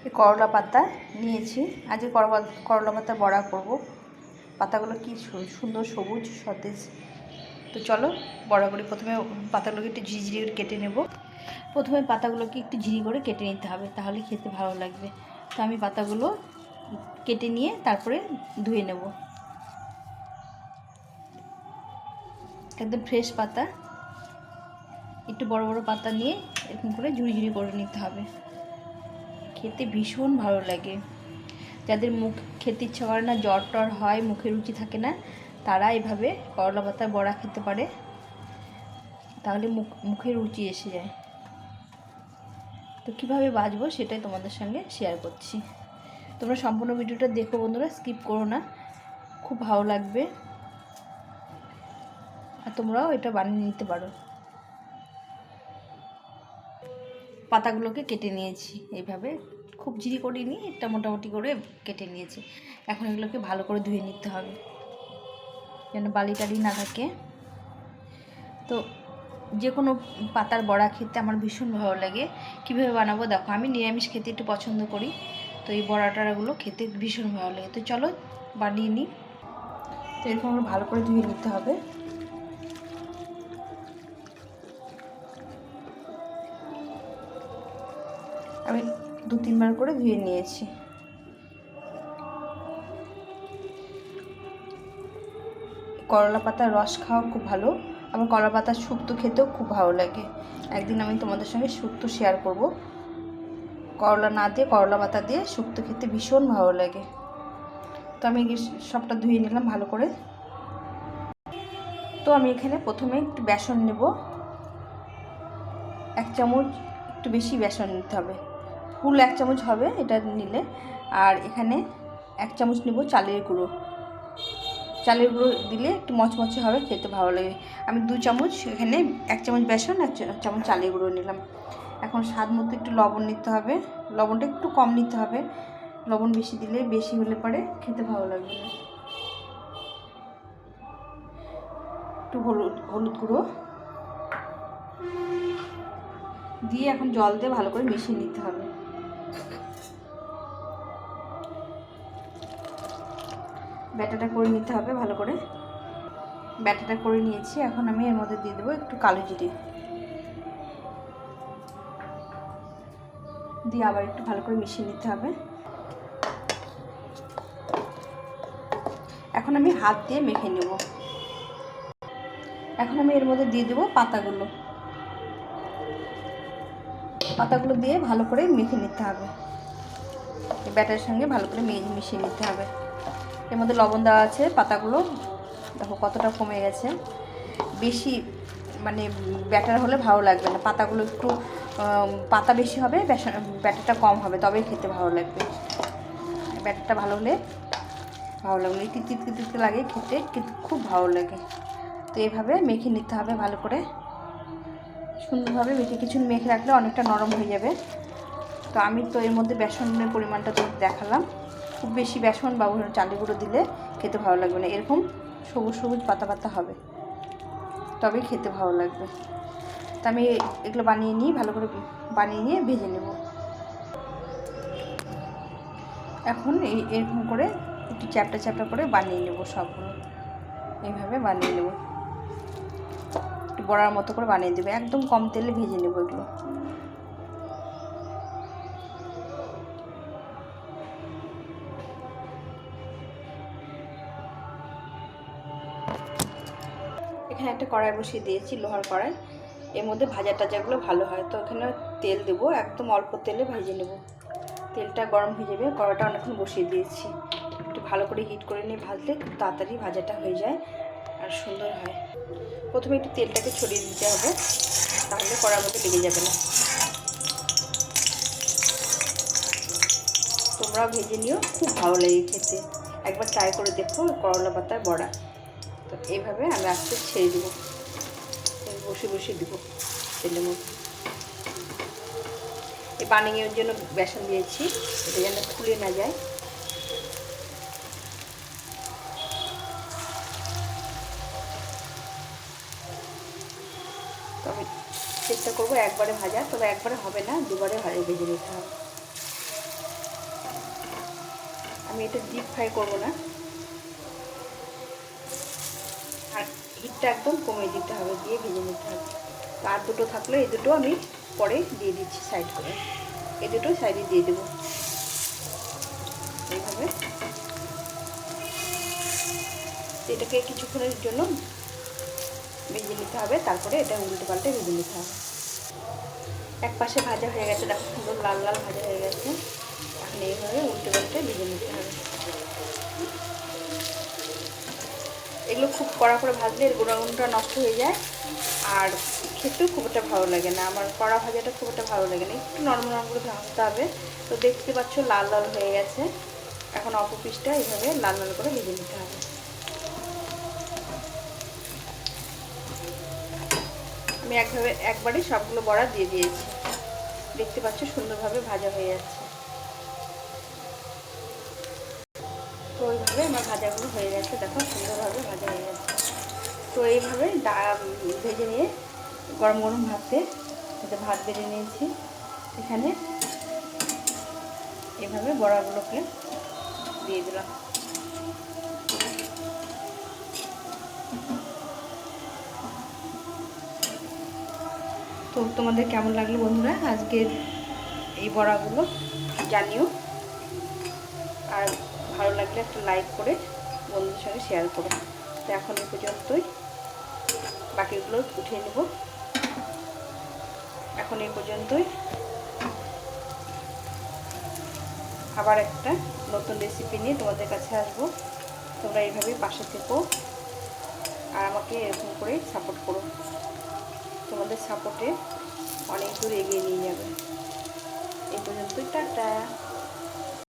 এই করলা পাতা নিয়েছি, আজকে করলা পাতা বড়া করব। পাতাগুলো কি সুন্দর সবুজ সতেজ। তো চলো বড়া করি। প্রথমে পাতাগুলোকে একটু ঝিরিঝিরি করে কেটে নেব। প্রথমে পাতাগুলোকে একটু ঝিরি করে কেটে নিতে হবে, তাহলে খেতে ভালো লাগবে। তো আমি পাতাগুলো কেটে নিয়ে তারপরে ধুয়ে নেব। একদম ফ্রেশ পাতা, একটু বড় বড় পাতা নিয়ে এরকম করে ঝুড়ি ঝুড়ি করে নিতে হবে। খেতে ভীষণ ভালো লাগে। যাদের মুখ খেতে ইচ্ছা করে না, জ্বর টর হয়, মুখে রুচি থাকে না, তারা এভাবে করলা পাতার বড়া খেতে পারে, তাহলে মুখে রুচি এসে যায়। তো কীভাবে বাছবো সেটাই তোমাদের সঙ্গে শেয়ার করছি। তোমরা সম্পূর্ণ ভিডিওটা দেখো বন্ধুরা, স্কিপ করো না, খুব ভালো লাগবে। আর তোমরাও এটা বানিয়ে নিতে পারো। পাতাগুলোকে কেটে নিয়েছি এইভাবে, খুব ঝিরি করিনি, একটা মোটামুটি করে কেটে নিয়েছি। এখন এগুলোকে ভালো করে ধুয়ে নিতে হবে যেন বালি টালি না থাকে। তো যে কোনো পাতার বড়া খেতে আমার ভীষণ ভালো লাগে। কীভাবে বানাবো দেখো, আমি নিরামিষ খেতে একটু পছন্দ করি, তো এই বড়াটাগুলো খেতে ভীষণ ভালো লাগে। তো চলো বানিয়ে নিই। তো এরকম ভালো করে ধুয়ে নিতে হবে। আমি 2-3 বার করে ধুয়ে নিয়েছি। করলা পাতার রস খাওয়া খুব ভালো, আমার করলা পাতার শুক্তো খেতেও খুব ভালো লাগে। একদিন আমি তোমাদের সঙ্গে শুক্তো শেয়ার করব। করলা না দিয়ে করলা পাতা দিয়ে শুক্তো খেতে ভীষণ ভালো লাগে। তো আমি সবটা ধুয়ে নিলাম ভালো করে। তো আমি এখানে প্রথমে একটু বেসন নেব, 1 চামচ, একটু বেশি বেসন নিতে হবে, ফুল 1 চামচ হবে এটা নিলে। আর এখানে 1 চামচ নেব চালের গুঁড়ো। চালের গুঁড়ো দিলে একটু মচমচে হবে, খেতে ভালো লাগে। আমি 2 চামচ, এখানে 1 চামচ বেসন, 1 চামচ চালের গুঁড়ো নিলাম। এখন স্বাদ মতো একটু লবণ নিতে হবে, লবণটা একটু কম নিতে হবে, লবণ বেশি দিলে, বেশি হলে পরে খেতে ভালো লাগবে না। একটু হলুদ গুঁড়ো দিয়ে এখন জল দিয়ে ভালো করে মিশিয়ে নিতে হবে। ব্যাটাটা করে নিতে হবে ভালো করে। ব্যাটাটা করে নিয়েছি, এখন আমি এর মধ্যে দিয়ে দেবো একটু কালো জিরে, দিয়ে আবার একটু ভালো করে মিশিয়ে নিতে হবে। এখন আমি হাত দিয়ে মেখে নেব। এখন আমি এর মধ্যে দিয়ে দেবো পাতাগুলো দিয়ে ভালো করে মেখে নিতে হবে। ব্যাটার সঙ্গে ভালো করে মিশিয়ে নিতে হবে। এর মধ্যে লবণ দেওয়া আছে, পাতাগুলো দেখো কতটা কমে গেছে। বেশি মানে ব্যাটার হলে ভালো লাগবে না, পাতাগুলো একটু পাতা বেশি হবে, ব্যাটারটা কম হবে, তবেই খেতে ভালো লাগবে। ব্যাটারটা ভালো হলে ভালো লাগবে, তিত লাগে খেতে, কিন্তু খুব ভালো লাগে। তো এইভাবে মেখে নিতে হবে ভালো করে, সুন্দরভাবে মেখে কিছু মেখে রাখলে অনেকটা নরম হয়ে যাবে। তো আমি তো এর মধ্যে বেসনের পরিমাণটা তোমাকে দেখালাম, খুব বেশি বেসন বা চালের গুঁড়ো দিলে খেতে ভালো লাগবে না। এরকম সবুজ সবুজ পাতা পাতা হবে, তবেই খেতে ভালো লাগবে। তো আমি এগুলো বানিয়ে নিই, ভালো করে বানিয়ে নিয়ে ভেজে নেব। এখন এরকম করে একটু চ্যাপটা চ্যাপটা করে বানিয়ে নেব সবগুলো, এইভাবে বানিয়ে নেব। একটু বড়ার মতো করে বানিয়ে দেবে, একদম কম তেলে ভেজে নেব এগুলো। এখানে একটা কড়াই বসিয়ে দিয়েছি, লোহার কড়াই, এর মধ্যে ভাজা টাজাগুলো ভালো হয়। তো এখানে তেল দেবো, একদম অল্প তেলে ভেজে নেব। তেলটা গরম হয়ে যাবে, কড়াইটা অনেকক্ষণ বসিয়ে দিয়েছি, একটু ভালো করে হিট করে নিয়ে ভাজলে খুব তাড়াতাড়ি ভাজাটা হয়ে যায় আর সুন্দর হয়। প্রথমে একটু তেলটাকে ছড়িয়ে দিতে হবে, তাহলে কড়ার মধ্যে লেগে যাবে না। তোমরাও ভেজে নিও, খুব ভালো লাগে খেতে, একবার ট্রাই করে দেখো করলা পাতার বড়া। তো এইভাবে আমি আস্তে ছেড়ে দেবো, বসে বসে দেবো তেলের মধ্যে। এই বানিংয়ের জন্য বেসন দিয়েছি, এটা যেন খুলে না যায়। তো আমি চেষ্টা করবো একবারে ভাজা, তবে একবারে হবে না, দুবারে ভেজে নিতে হবে। আমি এটা ডিপ ফ্রাই করবো না, আর হিটটা একদম কমিয়ে দিতে হবে, দিয়ে ভেজে নিতে হবে। তো আর দুটো থাকলে এই দুটো আমি পরে দিয়ে দিচ্ছি সাইড করে, এই দুটো সাইডে দিয়ে দেবো এইভাবে। এটাকে কিছুক্ষণের জন্য ভেজে নিতে হবে, তারপরে এটা উল্টে পাল্টে ভেজে নিতে হবে। এক পাশে ভাজা হয়ে গেছে, দেখো সুন্দর লাল লাল ভাজা হয়ে গেছে। এখন এইভাবে উল্টে পাল্টে ভেজে নিতে হবে। এগুলো খুব কড়া করে ভাজলে এর গুঁড়াগুঁড়োটা নষ্ট হয়ে যায়, আর খেতেও খুব একটা ভালো লাগে না। আমার কড়া ভাজাটা খুব একটা ভালো লাগে না, একটু নরম নরম করে ভাজতে হবে। তো দেখতে পাচ্ছ লাল লাল হয়ে গেছে। এখন অল্প পিসটা এইভাবে লাল লাল করে ভেজে নিতে হবে। আমি একবারে সবগুলো বড়া দিয়ে দিয়েছি, দেখতে পাচ্ছ সুন্দরভাবে ভাজা হয়ে যাচ্ছে। তো ওইভাবে আমার ভাজাগুলো হয়ে গেছে, দেখো সুন্দরভাবে ভাজা হয়ে যাচ্ছে। তো এইভাবে ভেজে নিয়ে গরম গরম ভাতে ভাত বেড়ে নিয়েছি। এখানে এভাবে বড়াগুলোকে দিয়ে দিলাম। তো তোমাদের কেমন লাগলো বন্ধুরা আজকের এই বড়াগুলো জানিও, আর ভালো লাগলে একটা লাইক করে বন্ধুদের সঙ্গে শেয়ার করো। তো এখন এই পর্যন্তই, বাকিগুলো উঠিয়ে নেব। এখন এই পর্যন্তই, আবার একটা নতুন রেসিপি নিয়ে তোমাদের কাছে আসবো। তোমরা এইভাবেই পাশে থেকো আর আমাকে এরকম করে সাপোর্ট করো। তোমাদের সাপোর্টে অনেক দূর এগিয়ে নিয়ে যাবে। এই পর্যন্তই, টাটা।